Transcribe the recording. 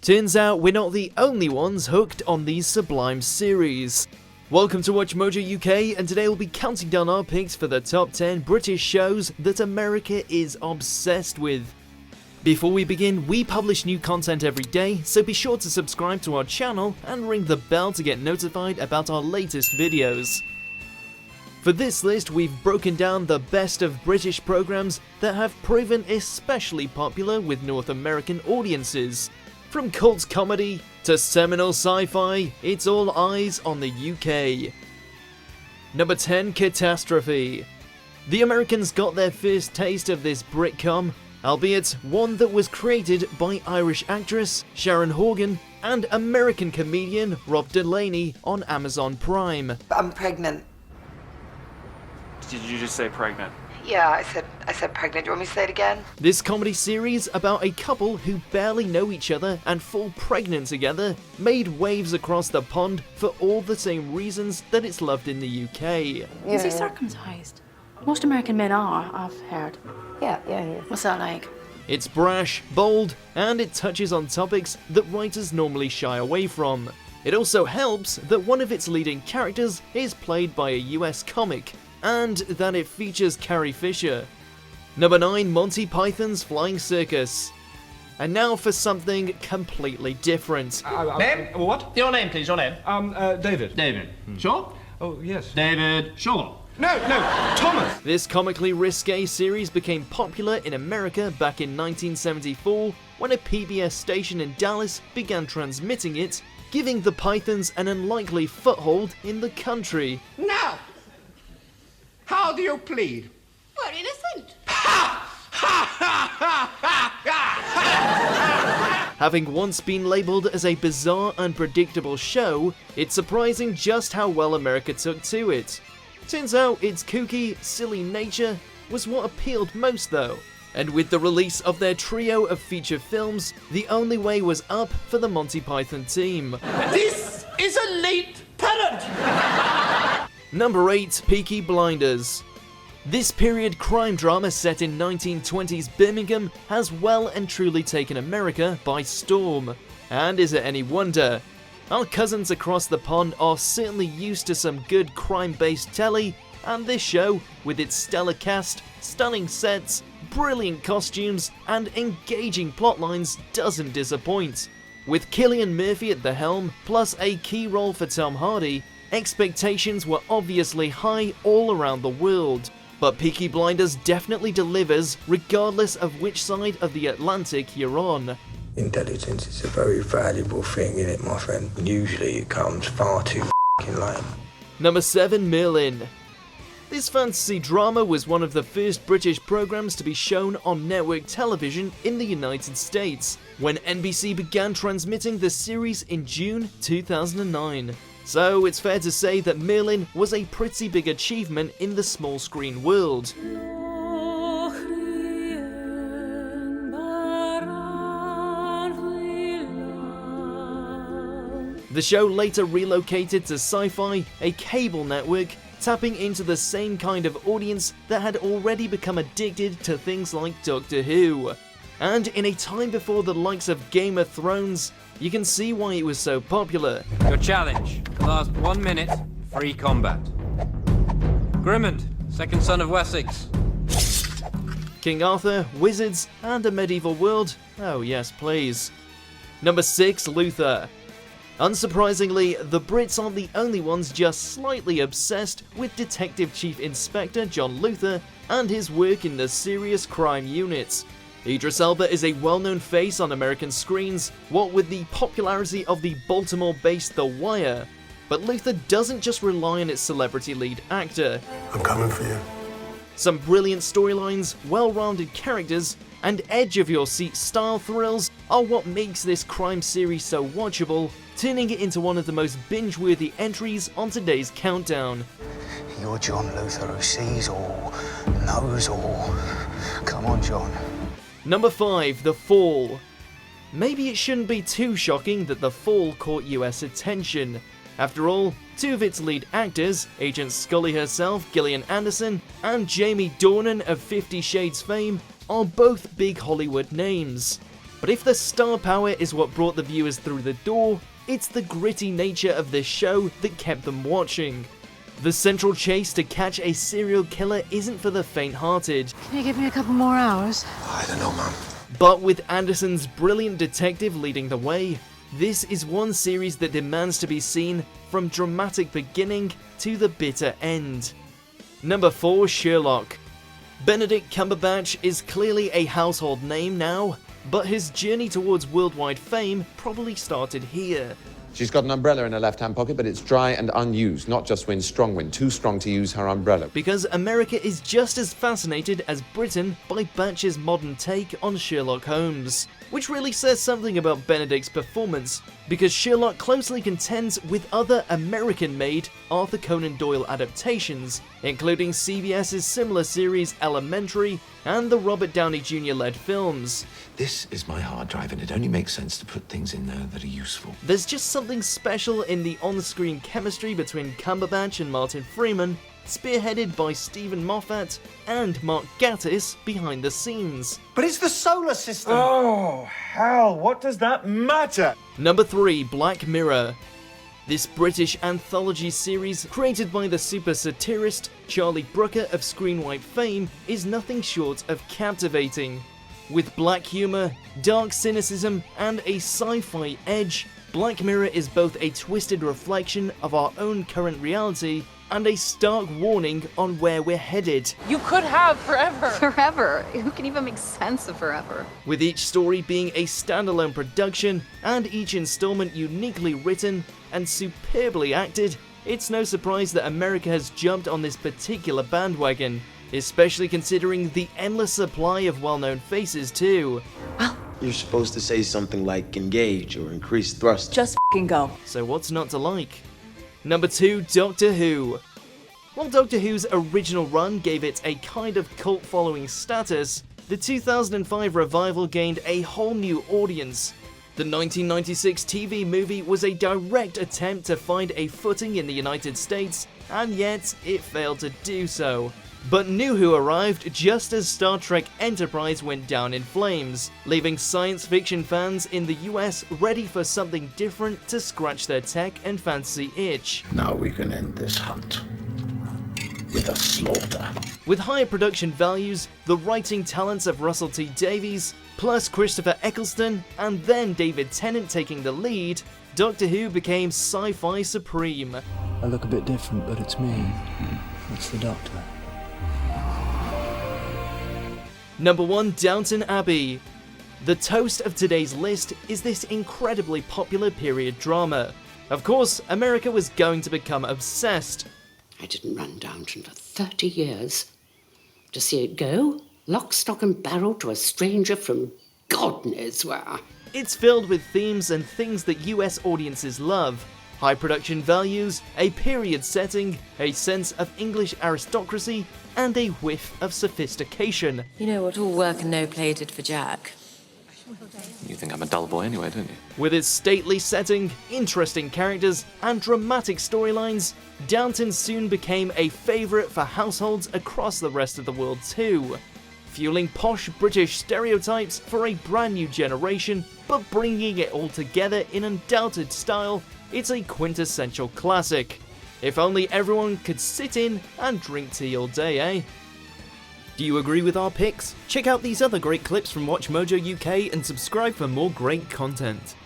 Turns out we're not the only ones hooked on these sublime series. Welcome to Watch Mojo UK, and today we'll be counting down our picks for the top 10 British shows that America is obsessed with. Before we begin, we publish new content every day, so be sure to subscribe to our channel and ring the bell to get notified about our latest videos. For this list, we've broken down the best of British programs that have proven especially popular with North American audiences. From cult comedy to seminal sci-fi, it's all eyes on the UK. Number 10, Catastrophe. The Americans got their first taste of this Britcom, albeit one that was created by Irish actress Sharon Horgan and American comedian Rob Delaney on Amazon Prime. I'm pregnant. Did you just say pregnant? Yeah, I said pregnant. Do you want me to say it again? This comedy series about a couple who barely know each other and fall pregnant together made waves across the pond for all the same reasons that it's loved in the UK. Is he circumcised? Most American men are, I've heard. Yeah. What's that like? It's brash, bold, and it touches on topics that writers normally shy away from. It also helps that one of its leading characters is played by a US comic, and that it features Carrie Fisher. Number 9, Monty Python's Flying Circus. And now for something completely different. Name? What? Your name, please, your name. David. David. Sure? Oh, yes. David, sure. No, Thomas! This comically risque series became popular in America back in 1974 when a PBS station in Dallas began transmitting it, giving the Pythons an unlikely foothold in the country. Now, how do you plead? We're innocent. Having once been labelled as a bizarre, unpredictable show, it's surprising just how well America took to it. Turns out its kooky, silly nature was what appealed most though, and with the release of their trio of feature films, the only way was up for the Monty Python team. This is a late parent. Number 8, Peaky Blinders. This period crime drama set in 1920s Birmingham has well and truly taken America by storm. And is it any wonder? Our cousins across the pond are certainly used to some good crime-based telly, and this show, with its stellar cast, stunning sets, brilliant costumes, and engaging plotlines, doesn't disappoint. With Cillian Murphy at the helm, plus a key role for Tom Hardy, expectations were obviously high all around the world, but Peaky Blinders definitely delivers regardless of which side of the Atlantic you're on. Intelligence is a very valuable thing, isn't it, my friend? Usually it comes far too late. Number 7, Merlin. This fantasy drama was one of the first British programs to be shown on network television in the United States, when NBC began transmitting the series in June 2009. So it's fair to say that Merlin was a pretty big achievement in the small screen world. The show later relocated to Sci-Fi, a cable network, tapping into the same kind of audience that had already become addicted to things like Doctor Who. And in a time before the likes of Game of Thrones, you can see why it was so popular. Your challenge. Last 1 minute, free combat. Grimond, second son of Wessex. King Arthur, wizards, and a medieval world? Oh yes, please. Number 6, Luther. Unsurprisingly, the Brits aren't the only ones just slightly obsessed with Detective Chief Inspector John Luther and his work in the Serious Crime Unit. Idris Elba is a well-known face on American screens, what with the popularity of the Baltimore-based The Wire. But Luther doesn't just rely on its celebrity lead actor. I'm coming for you. Some brilliant storylines, well-rounded characters, and edge-of-your-seat style thrills are what makes this crime series so watchable, turning it into one of the most binge-worthy entries on today's countdown. You're John Luther who sees all, knows all. Come on, John. Number 5, The Fall. Maybe it shouldn't be too shocking that The Fall caught US attention. After all, two of its lead actors, Agent Scully herself, Gillian Anderson, and Jamie Dornan of 50 Shades fame, are both big Hollywood names. But if the star power is what brought the viewers through the door, it's the gritty nature of this show that kept them watching. The central chase to catch a serial killer isn't for the faint-hearted. Can you give me a couple more hours? I don't know, Mum. But with Anderson's brilliant detective leading the way, this is one series that demands to be seen from dramatic beginning to the bitter end. Number 4, Sherlock. Benedict Cumberbatch is clearly a household name now, but his journey towards worldwide fame probably started here. She's got an umbrella in her left-hand pocket, but it's dry and unused, not just wind, strong wind, too strong to use her umbrella. Because America is just as fascinated as Britain by Batch's modern take on Sherlock Holmes, which really says something about Benedict's performance, because Sherlock closely contends with other American-made Arthur Conan Doyle adaptations, including CBS's similar series Elementary and the Robert Downey Jr.-led films. This is my hard drive, and it only makes sense to put things in there that are useful. There's just something special in the on-screen chemistry between Cumberbatch and Martin Freeman, spearheaded by Stephen Moffat and Mark Gatiss behind the scenes. But it's the solar system! Oh, hell, what does that matter? Number 3, Black Mirror. This British anthology series, created by the super satirist Charlie Brooker of Screenwipe fame, is nothing short of captivating. With black humour, dark cynicism, and a sci-fi edge, Black Mirror is both a twisted reflection of our own current reality and a stark warning on where we're headed. You could have forever. Forever? Who can even make sense of forever? With each story being a standalone production and each installment uniquely written and superbly acted, it's no surprise that America has jumped on this particular bandwagon, especially considering the endless supply of well-known faces too. Well, you're supposed to say something like engage or increase thrust. Just f***ing go. So what's not to like? Number 2, Doctor Who. While Doctor Who's original run gave it a kind of cult following status, the 2005 revival gained a whole new audience. The 1996 TV movie was a direct attempt to find a footing in the United States, and yet it failed to do so. But New Who arrived just as Star Trek Enterprise went down in flames, leaving science fiction fans in the US ready for something different to scratch their tech and fantasy itch. Now we can end this hunt with a slaughter. With higher production values, the writing talents of Russell T Davies, plus Christopher Eccleston, and then David Tennant taking the lead, Doctor Who became sci-fi supreme. I look a bit different, but it's me. It's the Doctor. Number 1, Downton Abbey. The toast of today's list is this incredibly popular period drama. Of course, America was going to become obsessed. I didn't run Downton for 30 years. To see it go, lock, stock and barrel to a stranger from God knows where. It's filled with themes and things that US audiences love. High production values, a period setting, a sense of English aristocracy, and a whiff of sophistication. You know what all work and no play did for Jack? You think I'm a dull boy anyway, don't you? With its stately setting, interesting characters, and dramatic storylines, Downton soon became a favourite for households across the rest of the world too, fueling posh British stereotypes for a brand new generation, but bringing it all together in undoubted style. It's a quintessential classic. If only everyone could sit in and drink tea all day, eh? Do you agree with our picks? Check out these other great clips from WatchMojo UK and subscribe for more great content.